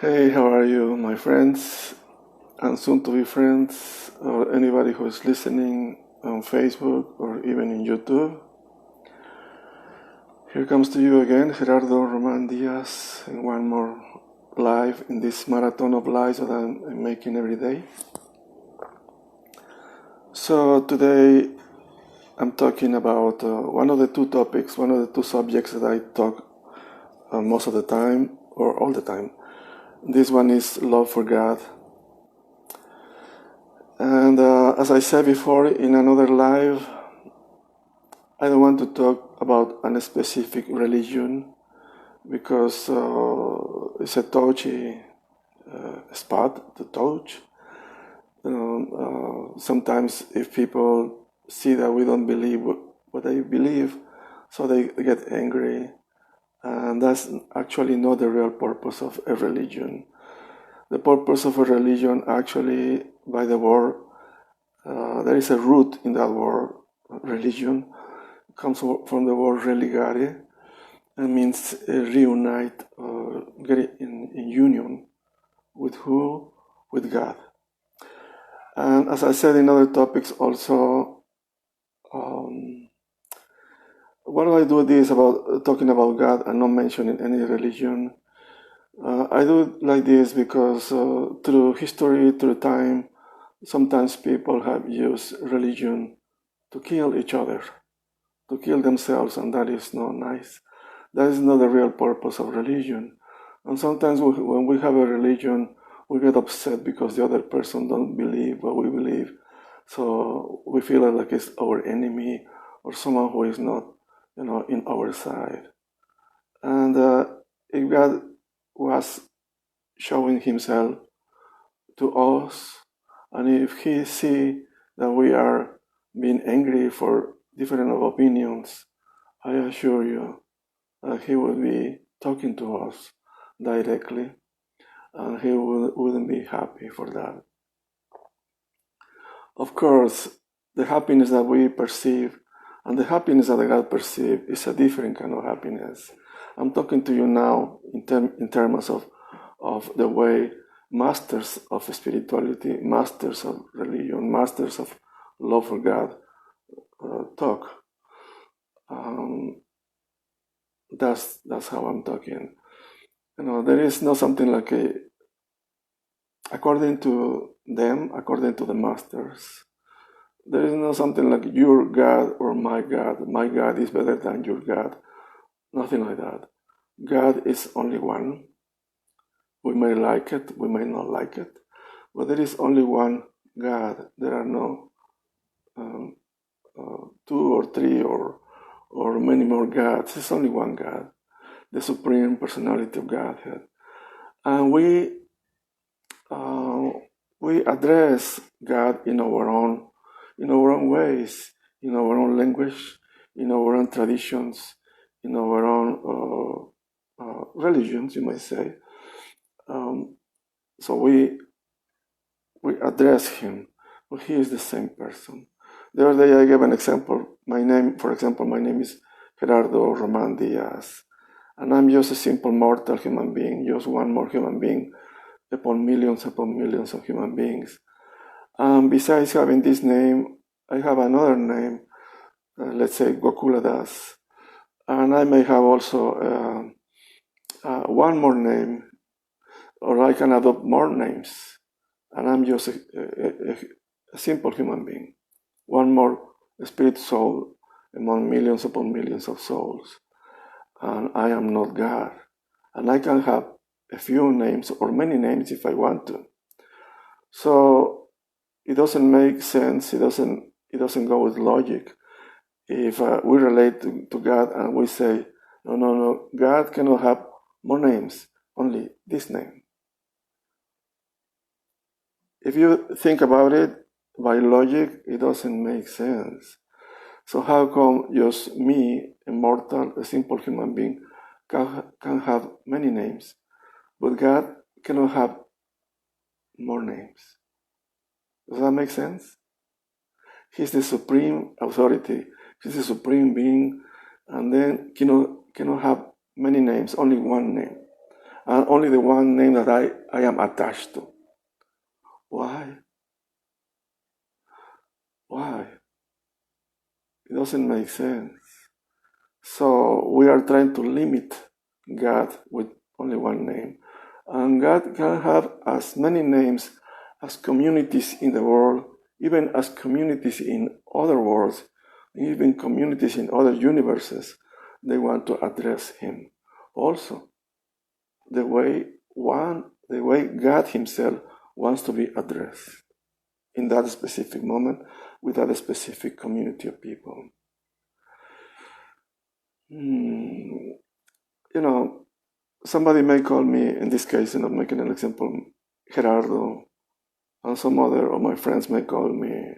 Hey, how are you, my friends and soon to be friends, or anybody who is listening on Facebook or even in YouTube? Here comes to you again, Gerardo Roman Diaz, in one more live in this marathon of lives that I'm making every day. So today I'm talking about one of the two topics, one of the two subjects that I talk most of the time or all the time. This one is love for God. And as I said before in another live, I don't want to talk about a specific religion because it's a touchy spot to touch. Sometimes if people see that we don't believe what they believe, so they get angry. And that's actually not the real purpose of a religion. The purpose of a religion, actually, by the word, there is a root in that word, religion. It comes from the word religare, and means reunite, get in union. With who? With God. And as I said in other topics also, why do I do this about talking about God and not mentioning any religion? I do it like this because through history, through time, sometimes people have used religion to kill each other, to kill themselves, and that is not nice. That is not the real purpose of religion. And sometimes when we have a religion, we get upset because the other person don't believe what we believe. So we feel like it's our enemy or someone who is not, in our side. And if God was showing himself to us, and if he see that we are being angry for different opinions, I assure you that he will be talking to us directly, and he wouldn't be happy for that. Of course, the happiness that we perceive and the happiness that God perceives is a different kind of happiness. I'm talking to you now in terms of the way masters of spirituality, masters of religion, masters of love for God talk. That's how I'm talking. There is not something like according to them, according to the masters, there is not something like your God or my God. My God is better than your God. Nothing like that. God is only one. We may like it, we may not like it, but there is only one God. There are no two or three or many more gods. There's only one God, the supreme personality of Godhead, and we address God in our own ways, in our own language, in our own traditions, in our own religions, you might say. So we address him, but he is the same person. The other day I gave an example. My name is Gerardo Roman Diaz, and I'm just a simple mortal human being, just one more human being upon millions of human beings. Besides having this name, I have another name, let's say Gokula Das, and I may have also one more name, or I can adopt more names, and I'm just a simple human being, one more spirit soul among millions upon millions of souls, and I am not God, and I can have a few names or many names if I want to. So it doesn't make sense. It doesn't go with logic. If we relate to God and we say, no, God cannot have more names, only this name. If you think about it by logic, it doesn't make sense. So how come just me, a mortal, a simple human being, can have many names, but God cannot have more names? Does that make sense? He's the supreme authority. He's the supreme being, and then cannot have many names, only one name. And only the one name that I am attached to. Why? Why? It doesn't make sense. So we are trying to limit God with only one name. And God can have as many names as communities in the world, even as communities in other worlds, even communities in other universes, they want to address Him. Also, the way God Himself wants to be addressed in that specific moment with that specific community of people. Somebody may call me, in this case, I'm making an example, Gerardo, and some other of my friends may call me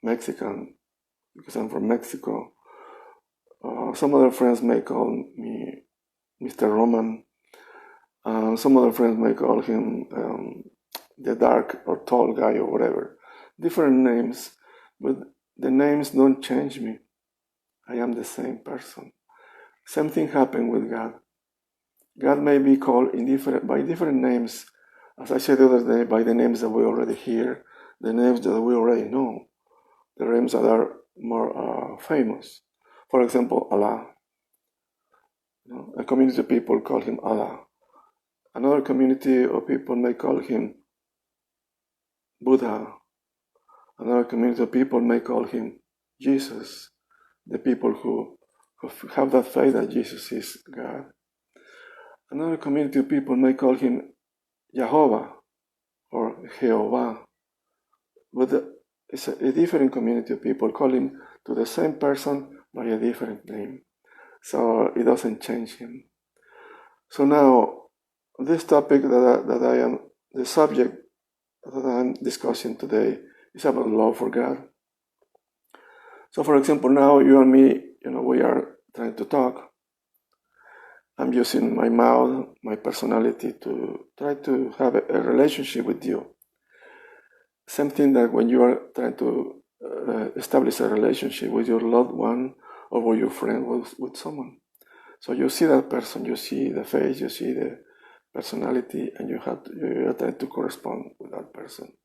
Mexican because I'm from Mexico. Some other friends may call me Mr. Roman. Some other friends may call him the dark or tall guy or whatever. Different names, but the names don't change me. I am the same person. Same thing happened with God. God may be called by different names, as I said the other day, by the names that we already hear, the names that we already know, the names that are more famous. For example, Allah. A community of people call him Allah. Another community of people may call him Buddha. Another community of people may call him Jesus, the people who have that faith that Jesus is God. Another community of people may call him Jehovah or Jehovah. But it's a different community of people calling to the same person by a different name. So it doesn't change him. So now, this topic the subject that I'm discussing today is about love for God. So for example, now you and me, we are trying to talk. I'm using my mouth, my personality to try to have a relationship with you. Same thing that when you are trying to establish a relationship with your loved one or with your friend, with someone. So you see that person, you see the face, you see the personality, and you are trying to correspond with that person.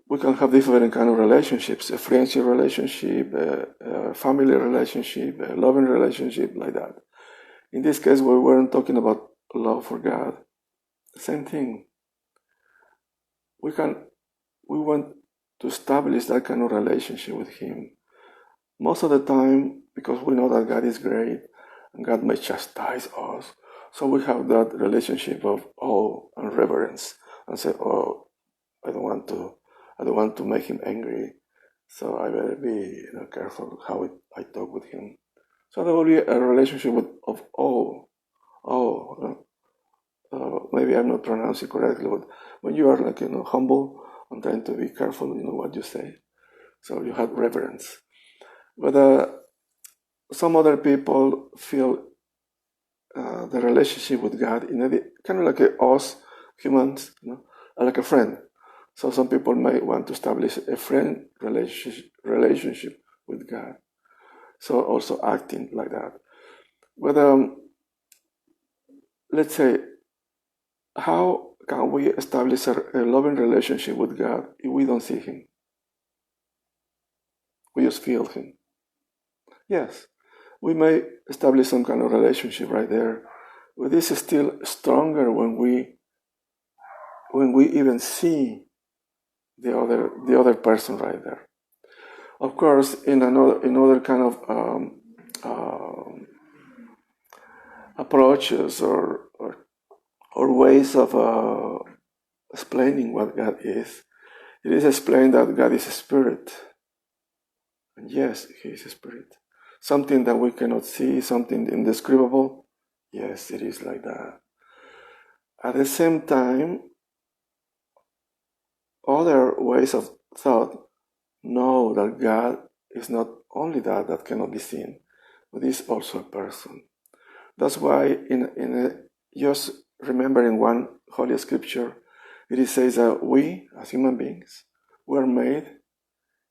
We can have different kind of relationships, a friendship relationship, a family relationship, a loving relationship, like that. In this case, we weren't talking about love for God. Same thing. We want to establish that kind of relationship with Him. Most of the time, because we know that God is great and God may chastise us, so we have that relationship of awe and reverence and say, oh, I don't want to make Him angry, so I better be careful how I talk with Him. So there will be a relationship of awe. Maybe I'm not pronouncing correctly, but when you are humble and trying to be careful, what you say. So you have reverence. But some other people feel the relationship with God in kind of like us humans, like a friend. So some people might want to establish a friend relationship with God. So also acting like that. But let's say, how can we establish a loving relationship with God if we don't see Him? We just feel Him. Yes, we may establish some kind of relationship right there, but this is still stronger when we even see the other person right there. Of course, in other kind of approaches or ways of explaining what God is, it is explained that God is a spirit. And yes, He is a spirit. Something that we cannot see, something indescribable. Yes, it is like that. At the same time, other ways of thought know that God is not only that cannot be seen, but is also a person. That's why just remembering one Holy Scripture, it says that we, as human beings, were made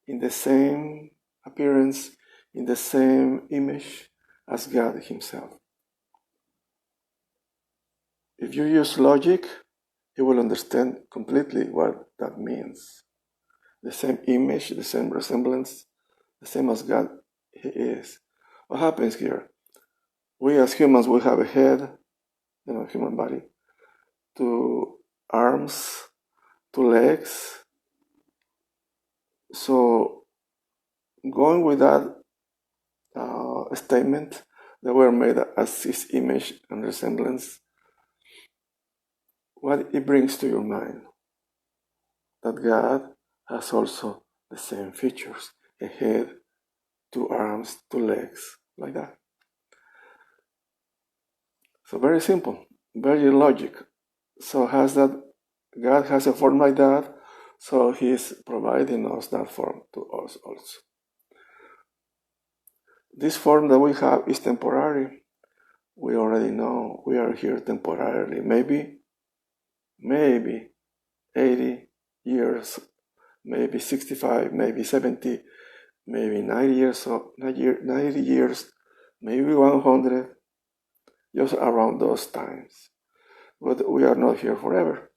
in the same appearance, in the same image, as God himself. If you use logic, you will understand completely what that means. The same image, the same resemblance, the same as God he is. What happens here? We as humans, we have a head, human body, 2 arms, 2 legs. So going with that statement that we're made as his image and resemblance, what it brings to your mind? That God has also the same features, a head, 2 arms, 2 legs, like that. So very simple, very logic. So God has a form like that, so he's providing us that form to us also. This form that we have is temporary. We already know we are here temporarily. Maybe 80 years, maybe 65, maybe 70, maybe 90 years, 90 years, maybe 100, just around those times. But we are not here forever.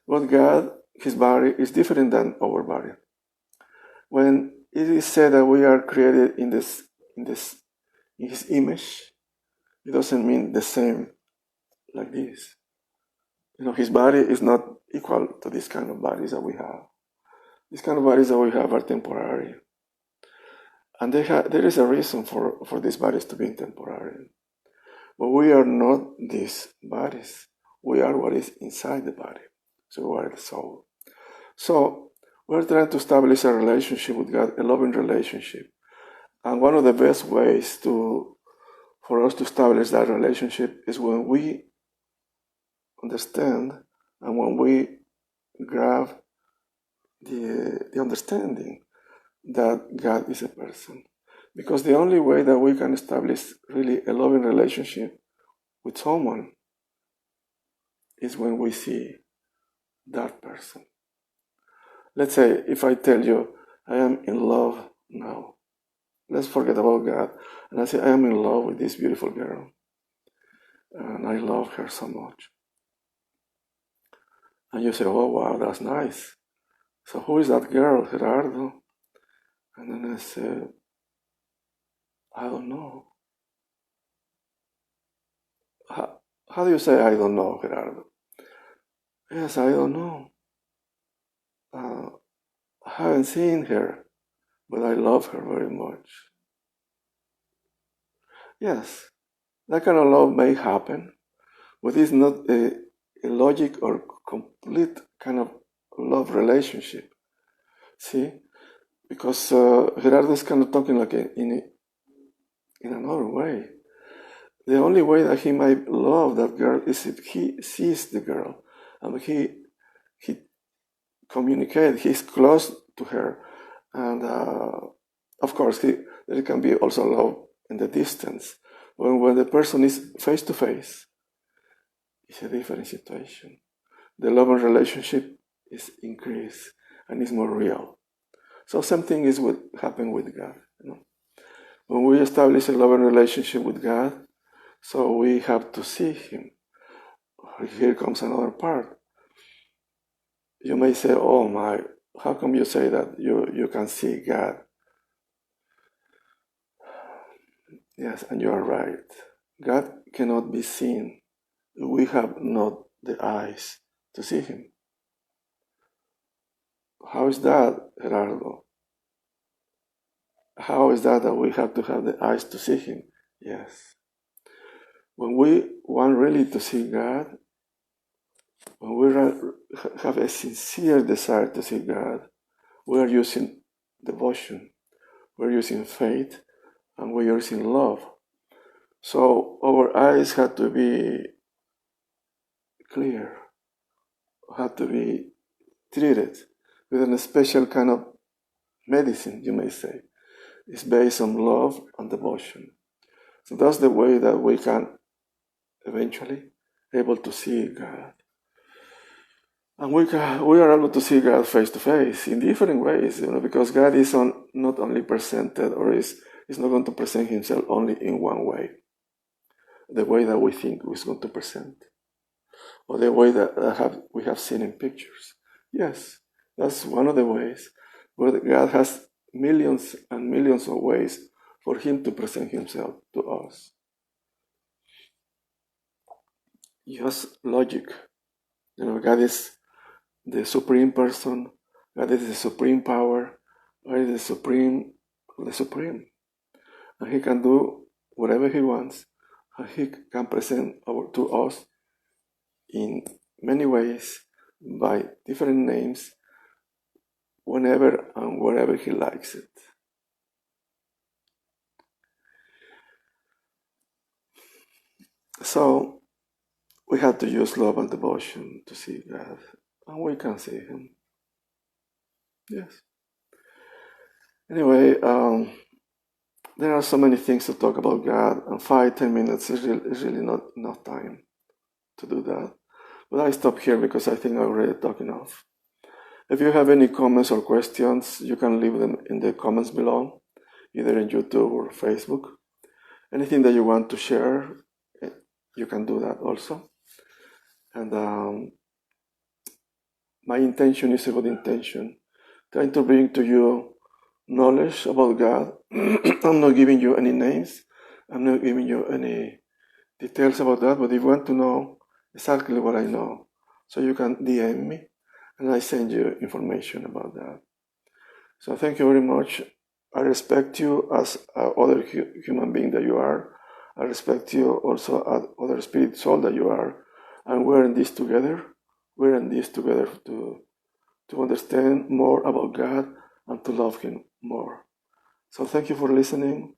But God, his body is different than our body. When it is said that we are created in his image, it doesn't mean the same like this. His body is not equal to this kind of bodies that we have. These kind of bodies that we have are temporary. And there is a reason for these bodies to be temporary. But we are not these bodies. We are what is inside the body. So we are the soul. So we're trying to establish a relationship with God, a loving relationship. And one of the best ways for us to establish that relationship is when we understand and when we grab the understanding that God is a person. Because the only way that we can establish really a loving relationship with someone is when we see that person. Let's say if I tell you I am in love now, let's forget about God, and I say I am in love with this beautiful girl and I love her so much. And you say, oh wow, that's nice. So who is that girl, Gerardo? And then I say, I don't know. How do you say I don't know, Gerardo? Yes, I don't know. I haven't seen her, but I love her very much. Yes, that kind of love may happen, but it's not a logic or complete kind of love relationship. See? Because Gerardo is kind of talking like in another way. The only way that he might love that girl is if he sees the girl and he communicates, he's close to her. And of course, there can be also love in the distance. When the person is face to face, it's a different situation. The love and relationship is increased and is more real. So something is what happened with God. When we establish a loving relationship with God, so we have to see him. Here comes another part. You may say, oh my, how come you say that you can see God? Yes, and you are right. God cannot be seen. We have not the eyes to see him. How is that, Gerardo? How is that we have to have the eyes to see him? Yes. When we want really to see God, when we have a sincere desire to see God, we are using devotion, we're using faith, and we're using love. So our eyes have to be clear, have to be treated with a special kind of medicine, you may say. It's based on love and devotion. So that's the way that we can eventually able to see God. And we are able to see God face to face in different ways, because God is not only presented or is He's not going to present himself only in one way, the way that we think he's going to present, or the way that we have seen in pictures. Yes, that's one of the ways, but God has millions and millions of ways for him to present himself to us. Just logic. God is the supreme person, God is the supreme power, God is the supreme. And he can do whatever he wants, and he can present to us in many ways, by different names, whenever and wherever he likes it. So we have to use love and devotion to see God, and we can see him. Yes. Anyway, there are so many things to talk about God, and 5-10 minutes is really not enough time to do that. But I stop here because I think I already talked enough. If you have any comments or questions, you can leave them in the comments below, either in YouTube or Facebook. Anything that you want to share, you can do that also. And my intention is a good intention, trying to bring to you knowledge about God. I'm not giving you any names, I'm not giving you any details about that, but if you want to know exactly what I know, so you can DM me and I send you information about that. So thank you very much. I respect you as other human being that you are. I respect you also as other spirit soul that you are. And we're in this together. We're in this together to understand more about God and to love him more. So thank you for listening.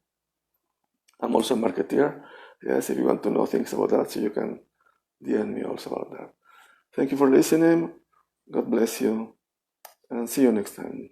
I'm also a marketeer. Yes, if you want to know things about that, so you can DM me also about that. Thank you for listening. God bless you, and see you next time.